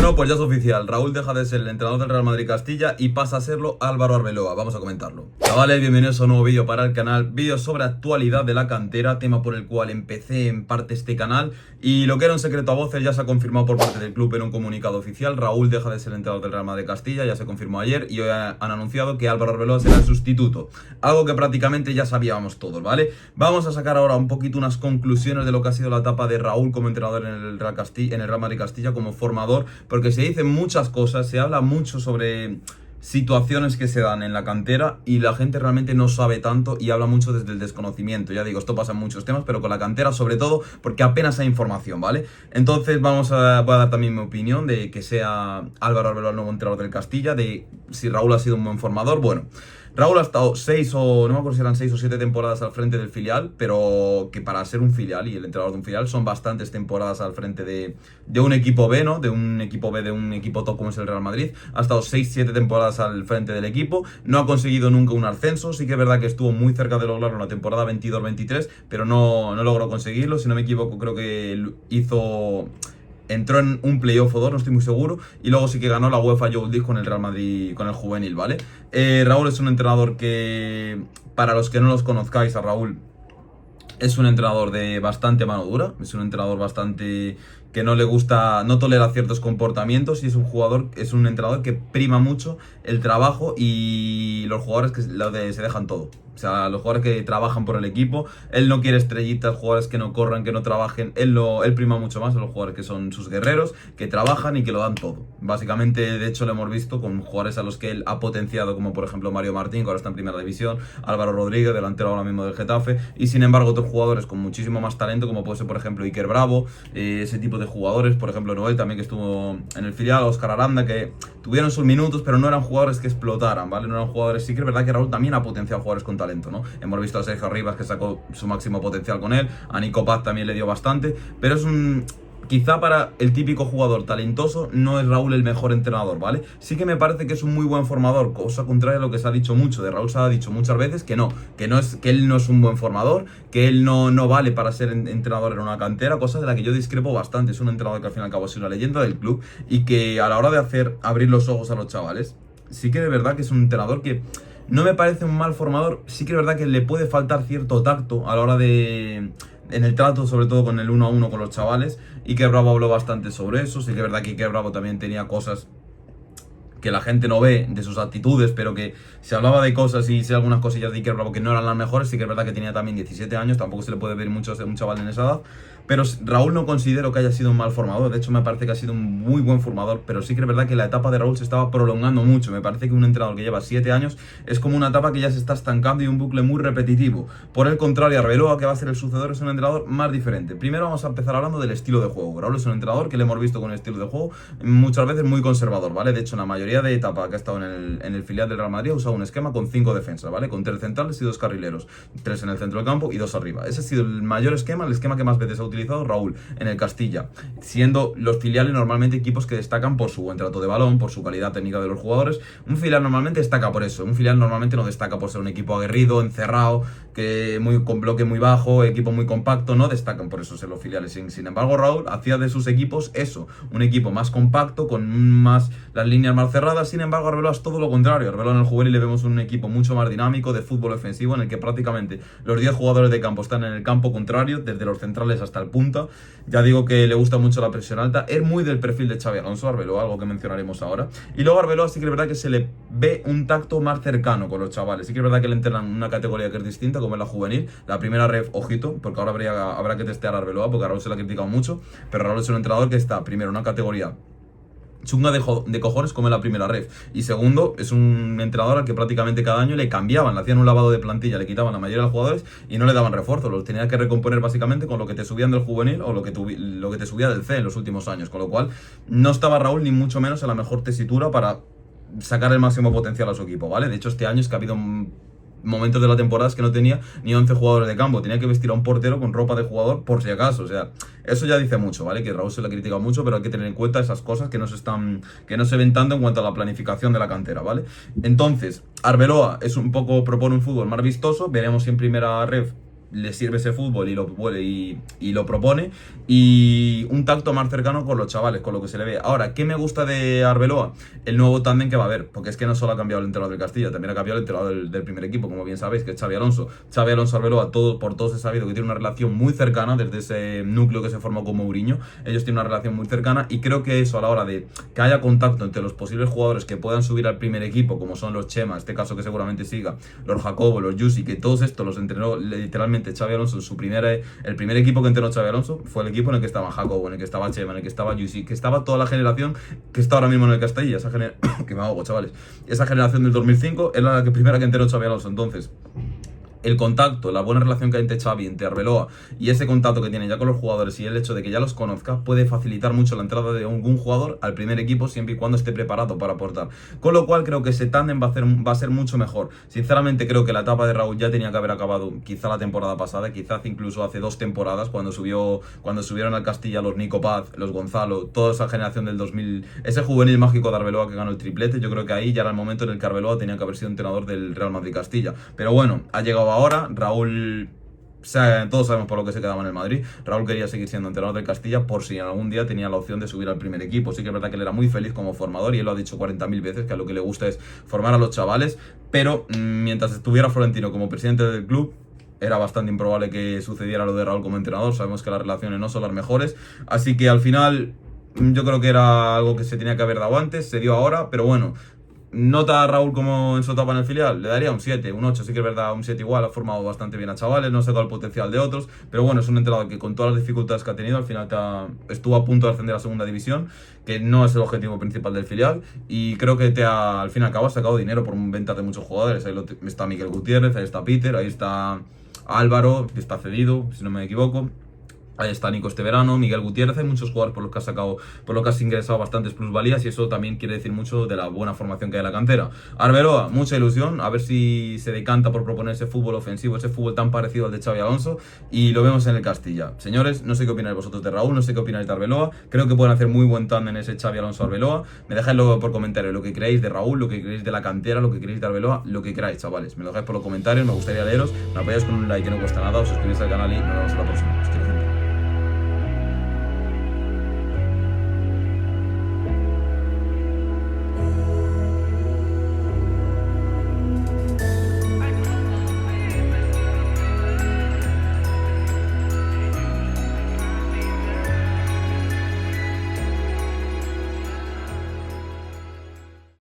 Bueno, pues ya es oficial. Raúl deja de ser el entrenador del Real Madrid Castilla y pasa a serlo Álvaro Arbeloa. Vamos a comentarlo. Chavales, bienvenidos a un nuevo vídeo para el canal. Vídeo sobre actualidad de la cantera, tema por el cual empecé en parte este canal. Y lo que era un secreto a voces ya se ha confirmado por parte del club en un comunicado oficial. Raúl deja de ser el entrenador del Real Madrid Castilla, ya se confirmó ayer. Y hoy han anunciado que Álvaro Arbeloa será el sustituto. Algo que prácticamente ya sabíamos todos, ¿vale? Vamos a sacar ahora un poquito unas conclusiones de lo que ha sido la etapa de Raúl como entrenador en el Real Madrid Castilla, como formador. Porque se dicen muchas cosas, se habla mucho sobre situaciones que se dan en la cantera y la gente realmente no sabe tanto y habla mucho desde el desconocimiento. Ya digo, esto pasa en muchos temas, pero con la cantera sobre todo porque apenas hay información, ¿vale? Entonces voy a dar también mi opinión de que sea Álvaro Arbeloa el nuevo entrenador del Castilla, de si Raúl ha sido un buen formador. Bueno, Raúl ha estado 6 o no me acuerdo si eran 6 o 7 temporadas al frente del filial, pero que para ser un filial y el entrenador de un filial son bastantes temporadas al frente de un equipo B, ¿no? De un equipo B, de un equipo top como es el Real Madrid. Ha estado 6-7 temporadas al frente del equipo, no ha conseguido nunca un ascenso. Sí que es verdad que estuvo muy cerca de lograrlo en la temporada 22-23, pero no logró conseguirlo. Si no me equivoco, creo que entró en un playoff o dos, no estoy muy seguro, y luego sí que ganó la UEFA Youth League con el Real Madrid, con el juvenil, ¿vale? Raúl es un entrenador que, para los que no los conozcáis a Raúl, es un entrenador de bastante mano dura, es un entrenador bastante que no le gusta, no tolera ciertos comportamientos y es un entrenador que prima mucho el trabajo y los jugadores que se dejan todo. O sea, los jugadores que trabajan por el equipo, él no quiere estrellitas, jugadores que no corran, que no trabajen, él prima mucho más a los jugadores que son sus guerreros, que trabajan y que lo dan todo. Básicamente, de hecho, lo hemos visto con jugadores a los que él ha potenciado, como por ejemplo Mario Martín, que ahora está en primera división, Álvaro Rodríguez, delantero ahora mismo del Getafe, y sin embargo otros jugadores con muchísimo más talento, como puede ser por ejemplo Iker Bravo, ese tipo de jugadores, por ejemplo Noel también, que estuvo en el filial, Óscar Aranda, que tuvieron sus minutos, pero no eran jugadores que explotaran, ¿vale? No eran jugadores, sí que es verdad que Raúl también ha potenciado jugadores con talento, ¿no? Hemos visto a Sergio Rivas, que sacó su máximo potencial con él, a Nico Paz también le dio bastante, pero quizá para el típico jugador talentoso no es Raúl el mejor entrenador, ¿vale? Sí que me parece que es un muy buen formador, cosa contraria a lo que se ha dicho mucho. De Raúl se ha dicho muchas veces que él no es un buen formador, que él no vale para ser entrenador en una cantera, cosa de la que yo discrepo bastante. Es un entrenador que al fin y al cabo es una leyenda del club y que a la hora de abrir los ojos a los chavales, sí que de verdad que es un entrenador que no me parece un mal formador. Sí que es verdad que le puede faltar cierto tacto a la hora en el trato, sobre todo con el 1-1 con los chavales. Iker Bravo habló bastante sobre eso. Sí que es verdad que Iker Bravo también tenía cosas que la gente no ve de sus actitudes, pero que se hablaba de cosas y sé algunas cosillas de Iker Bravo que no eran las mejores. Sí que es verdad que tenía también 17 años, tampoco se le puede ver mucho a un chaval en esa edad. Pero Raúl no considero que haya sido un mal formador, de hecho me parece que ha sido un muy buen formador, pero sí que es verdad que la etapa de Raúl se estaba prolongando mucho. Me parece que un entrenador que lleva 7 años es como una etapa que ya se está estancando y un bucle muy repetitivo. Por el contrario, Arbeloa, que va a ser el sucedor, es un entrenador más diferente. Primero vamos a empezar hablando del estilo de juego. Raúl es un entrenador que le hemos visto con el estilo de juego muchas veces muy conservador, ¿vale? De hecho, en la mayoría de etapas que ha estado en el filial del Real Madrid ha usado un esquema con 5 defensas, ¿vale? Con 3 centrales y 2 carrileros, 3 en el centro del campo y 2 arriba. Ese ha sido el mayor esquema, el esquema que más veces ha utilizado Raúl en el Castilla, siendo los filiales normalmente equipos que destacan por su buen trato de balón, por su calidad técnica de los jugadores. Un filial normalmente destaca por eso, un filial normalmente no destaca por ser un equipo aguerrido, encerrado, con bloque muy bajo, equipo muy compacto, no destacan por eso ser los filiales. Sin embargo, Raúl hacía de sus equipos eso, un equipo más compacto, con las líneas más cerradas. Sin embargo, Arbeloa es todo lo contrario. Arbeloa en el juvenil le vemos un equipo mucho más dinámico, de fútbol ofensivo, en el que prácticamente los 10 jugadores de campo están en el campo contrario, desde los centrales hasta el punta. Ya digo que le gusta mucho la presión alta, es muy del perfil de Xabi Alonso, Arbeloa, algo que mencionaremos ahora. Y luego Arbeloa sí que es verdad que se le ve un tacto más cercano con los chavales. Sí que es verdad que le entrenan una categoría que es distinta, como es la juvenil. La primera ref, ojito, porque ahora habrá que testear a Arbeloa, porque a Raúl se le ha criticado mucho, pero Raúl es un entrenador que está primero en una categoría chunga de cojones como en la primera ref, y segundo, es un entrenador al que prácticamente cada año le cambiaban, le hacían un lavado de plantilla, le quitaban la mayoría de los jugadores y no le daban refuerzo, los tenía que recomponer básicamente con lo que te subían del juvenil o lo que te subía del C en los últimos años, con lo cual no estaba Raúl ni mucho menos en la mejor tesitura para sacar el máximo potencial a su equipo, ¿vale? De hecho, este año es que ha habido momentos de la temporada es que no tenía ni 11 jugadores de campo, tenía que vestir a un portero con ropa de jugador por si acaso. O sea, eso ya dice mucho, ¿vale? Que Raúl se le ha criticado mucho, pero hay que tener en cuenta esas cosas que no se ven tanto en cuanto a la planificación de la cantera, ¿vale? Entonces, Arbeloa propone un fútbol más vistoso. Veremos si en primera ref le sirve ese fútbol y lo propone, y un tacto más cercano con los chavales, con lo que se le ve. Ahora, ¿qué me gusta de Arbeloa? El nuevo tándem que va a haber, porque es que no solo ha cambiado el entrenador del Castilla, también ha cambiado el entrenador del primer equipo, como bien sabéis, que es Xabi Alonso. Xabi Alonso Arbeloa, por todos he sabido que tiene una relación muy cercana desde ese núcleo que se formó con Mourinho. Ellos tienen una relación muy cercana, y creo que eso, a la hora de que haya contacto entre los posibles jugadores que puedan subir al primer equipo, como son los Chema, en este caso que seguramente siga, los Jacobo, los Yusi, que todos estos los entrenó literalmente Xabi Alonso en el primer equipo que entrenó Xabi Alonso fue el equipo en el que estaba Jacobo, en el que estaba Chema, en el que estaba Yusi, que estaba toda la generación que está ahora mismo en el Castilla, que me ahogo, chavales. Esa generación del 2005 era la primera que entrenó Xabi Alonso. Entonces, el contacto, la buena relación que hay entre Xavi, entre Arbeloa, y ese contacto que tiene ya con los jugadores, y el hecho de que ya los conozca, puede facilitar mucho la entrada de algún jugador al primer equipo, siempre y cuando esté preparado para aportar. Con lo cual creo que ese tándem va a ser mucho mejor. Sinceramente creo que la etapa de Raúl ya tenía que haber acabado quizá la temporada pasada, quizás incluso hace 2 temporadas, cuando subieron al Castilla los Nico Paz, los Gonzalo, toda esa generación del 2000, ese juvenil mágico de Arbeloa que ganó el triplete. Yo creo que ahí ya era el momento en el que Arbeloa tenía que haber sido entrenador del Real Madrid Castilla. Pero bueno, ha llegado ahora. Raúl, todos sabemos por lo que se quedaba en el Madrid. Raúl quería seguir siendo entrenador del Castilla por si en algún día tenía la opción de subir al primer equipo. Sí que es verdad que él era muy feliz como formador, y él lo ha dicho 40.000 veces, que a lo que le gusta es formar a los chavales. Pero mientras estuviera Florentino como presidente del club, era bastante improbable que sucediera lo de Raúl como entrenador. Sabemos que las relaciones no son las mejores, así que al final yo creo que era algo que se tenía que haber dado antes, se dio ahora. Pero bueno, nota a Raúl como en su etapa en el filial, le daría un 7, un 8, sí que es verdad, un 7 igual, ha formado bastante bien a chavales, no ha sacado el potencial de otros, pero bueno, es un entrenador que con todas las dificultades que ha tenido, al final estuvo a punto de ascender a segunda división, que no es el objetivo principal del filial, y creo que al fin y al cabo ha sacado dinero por ventas de muchos jugadores. Ahí está Miguel Gutiérrez, ahí está Peter, ahí está Álvaro, que está cedido, si no me equivoco. Ahí está Nico este verano, Miguel Gutiérrez, hay muchos jugadores por los que has sacado, por los que has ingresado bastantes plusvalías, y eso también quiere decir mucho de la buena formación que hay en la cantera. Arbeloa, mucha ilusión, a ver si se decanta por proponer ese fútbol ofensivo, ese fútbol tan parecido al de Xabi Alonso, y lo vemos en el Castilla. Señores, no sé qué opináis vosotros de Raúl, no sé qué opináis de Arbeloa, creo que pueden hacer muy buen tándem ese Xabi Alonso-Arbeloa. Me dejáis luego por comentarios lo que creéis de Raúl, lo que creéis de la cantera, lo que creéis de Arbeloa, lo que queráis, chavales. Me lo dejáis por los comentarios, me gustaría leeros, me apoyáis con un like que no cuesta nada, os suscribís al canal y nos vemos en la próxima.